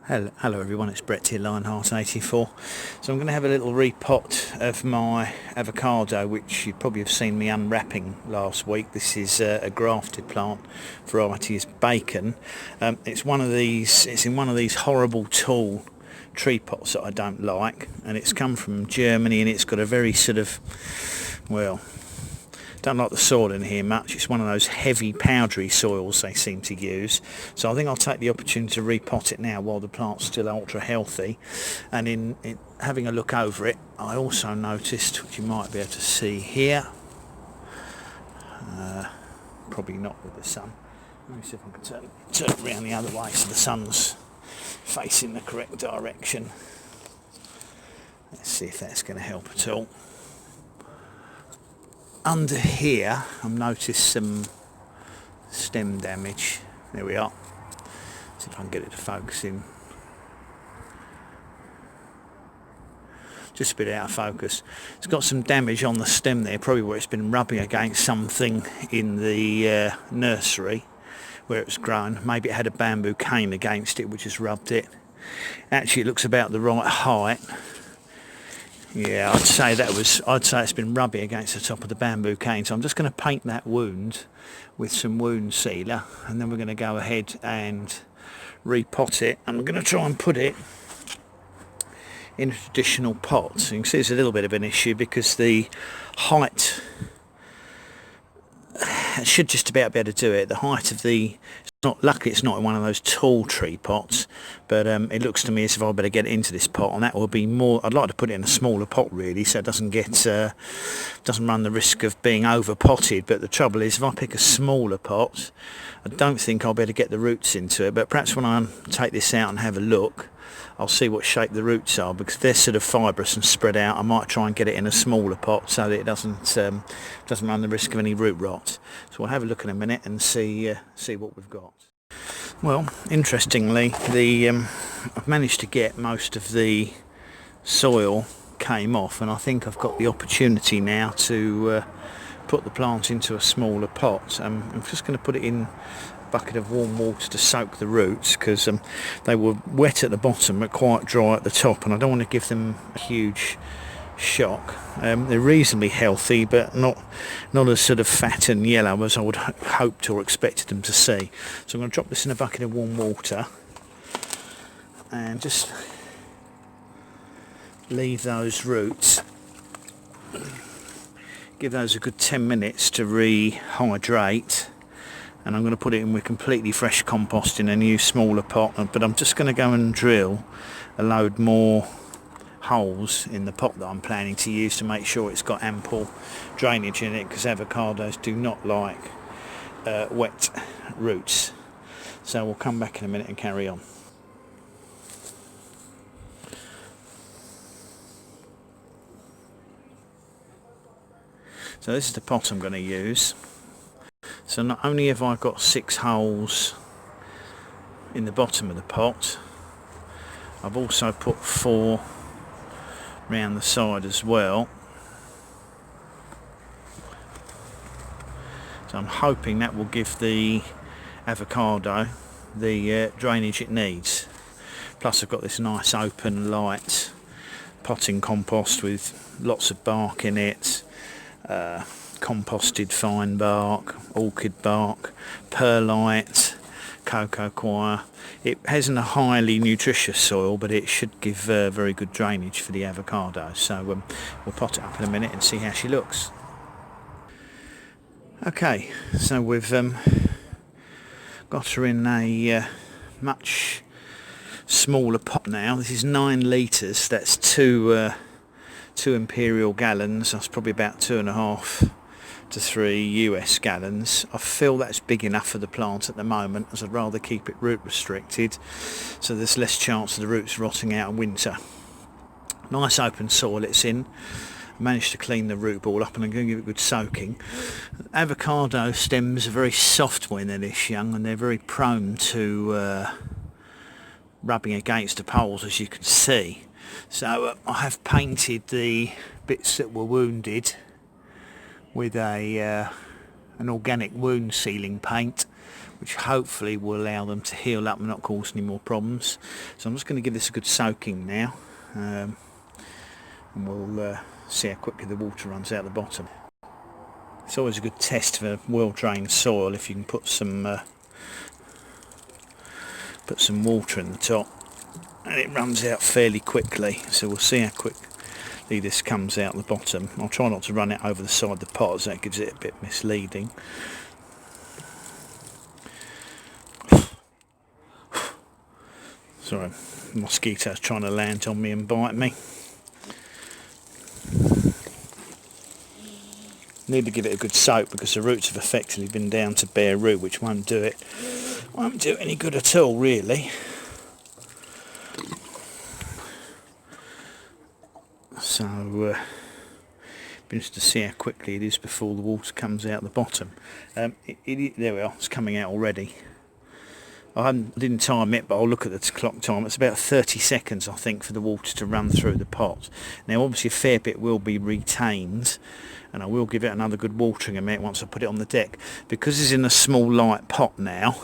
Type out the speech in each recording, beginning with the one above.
Hello everyone, it's Brett here, Lionheart84. So I'm going to have a little repot of my avocado, which you probably have seen me unwrapping last week. This is a grafted plant, variety is bacon. It's in one of these horrible tall tree pots that I don't like, and it's come from Germany, and it's got a very sort of, well, don't like the soil in here much. It's one of those heavy powdery soils they seem to use. So I think I'll take the opportunity to repot it now while the plant's still ultra healthy. And in having a look over it, I also noticed, which you might be able to see here, probably not with the sun. Let me see if I can turn it around the other way so the sun's facing the correct direction. Let's see if that's going to help at all. Under here, I've noticed some stem damage. There we are. See if I can get it to focus in. Just a bit out of focus. It's got some damage on the stem there, probably where it's been rubbing against something in the nursery where it's grown. Maybe it had a bamboo cane against it, which has rubbed it. Actually, it looks about the right height. Yeah, I'd say it's been rubbing against the top of the bamboo cane. So I'm just going to paint that wound with some wound sealer, and then we're going to go ahead and repot it. And I'm going to try and put it in a traditional pot. So you can see it's a little bit of an issue because the height, I should just about be able to do it. The height of luckily it's not in one of those tall tree pots, but it looks to me as if I better get it into this pot, and that will be more. I'd like to put it in a smaller pot really, so it doesn't run the risk of being over potted. But the trouble is, if I pick a smaller pot, I don't think I'll be able to get the roots into it. But perhaps when I take this out and have a look, I'll see what shape the roots are, because they're sort of fibrous and spread out. I might try and get it in a smaller pot so that it doesn't run the risk of any root rot. So we'll have a look in a minute and see what we've got. Well, interestingly, I've managed to get most of the soil came off, and I think I've got the opportunity now to put the plant into a smaller pot. I'm just going to put it in bucket of warm water to soak the roots, because they were wet at the bottom but quite dry at the top, and I don't want to give them a huge shock. They're reasonably healthy, but not as sort of fat and yellow as I would hoped or expected them to see. So I'm going to drop this in a bucket of warm water and just leave those roots, give those a good 10 minutes to rehydrate. And I'm going to put it in with completely fresh compost in a new smaller pot, but I'm just going to go and drill a load more holes in the pot that I'm planning to use to make sure it's got ample drainage in it, because avocados do not like wet roots. So we'll come back in a minute and carry on. So this is the pot I'm going to use. So not only have I got 6 holes in the bottom of the pot, I've also put 4 round the side as well. So I'm hoping that will give the avocado the drainage it needs. Plus I've got this nice open light potting compost with lots of bark in it, composted fine bark, orchid bark, perlite, cocoa coir. It hasn't a highly nutritious soil, but it should give very good drainage for the avocado. So we'll pot it up in a minute and see how she looks. Okay, so we've got her in a much smaller pot now. This is 9 litres. That's two imperial gallons. That's probably about 2.5 to 3 US gallons. I feel that's big enough for the plant at the moment, as I'd rather keep it root restricted, so there's less chance of the roots rotting out in winter. Nice open soil it's in. Managed to clean the root ball up, and I'm going to give it a good soaking. Avocado stems are very soft when they're this young, and they're very prone to rubbing against the poles, as you can see. So I have painted the bits that were wounded with an organic wound sealing paint, which hopefully will allow them to heal up and not cause any more problems. So I'm just going to give this a good soaking now, and we'll see how quickly the water runs out the bottom. It's always a good test for well-drained soil if you can put some water in the top, and it runs out fairly quickly. So we'll see how quickly this comes out the bottom. I'll try not to run it over the side of the pot, as that gives it a bit misleading. Sorry, mosquitoes trying to land on me and bite me. Need to give it a good soak because the roots have effectively been down to bare root, which won't do it any good at all, really. So be interested to see how quickly it is before the water comes out the bottom. There we are, it's coming out already. I didn't time it, but I'll look at the clock time. It's about 30 seconds, I think, for the water to run through the pot. Now, obviously, a fair bit will be retained, and I will give it another good watering a minute once I put it on the deck. Because it's in a small, light pot now,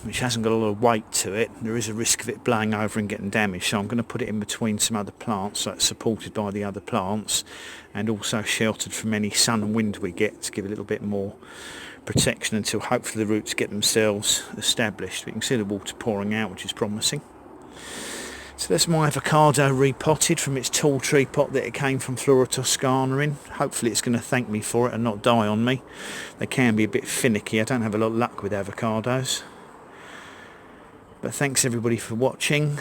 which hasn't got a lot of weight to it, there is a risk of it blowing over and getting damaged. So I'm going to put it in between some other plants, so it's supported by the other plants, and also sheltered from any sun and wind we get, to give a little bit more protection until hopefully the roots get themselves established. We can see the water pouring out, which is promising. So that's my avocado repotted from its tall tree pot that it came from Flora Toskana in. Hopefully it's going to thank me for it and not die on me. They can be a bit finicky. I don't have a lot of luck with avocados. But thanks everybody for watching.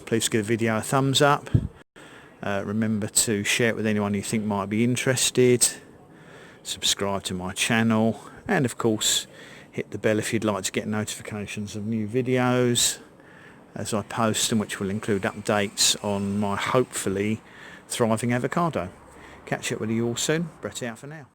Please give the video a thumbs up. Remember to share it with anyone you think might be interested. Subscribe to my channel, and of course hit the bell if you'd like to get notifications of new videos as I post them, which will include updates on my hopefully thriving avocado. Catch up with you all soon. Brett out for now.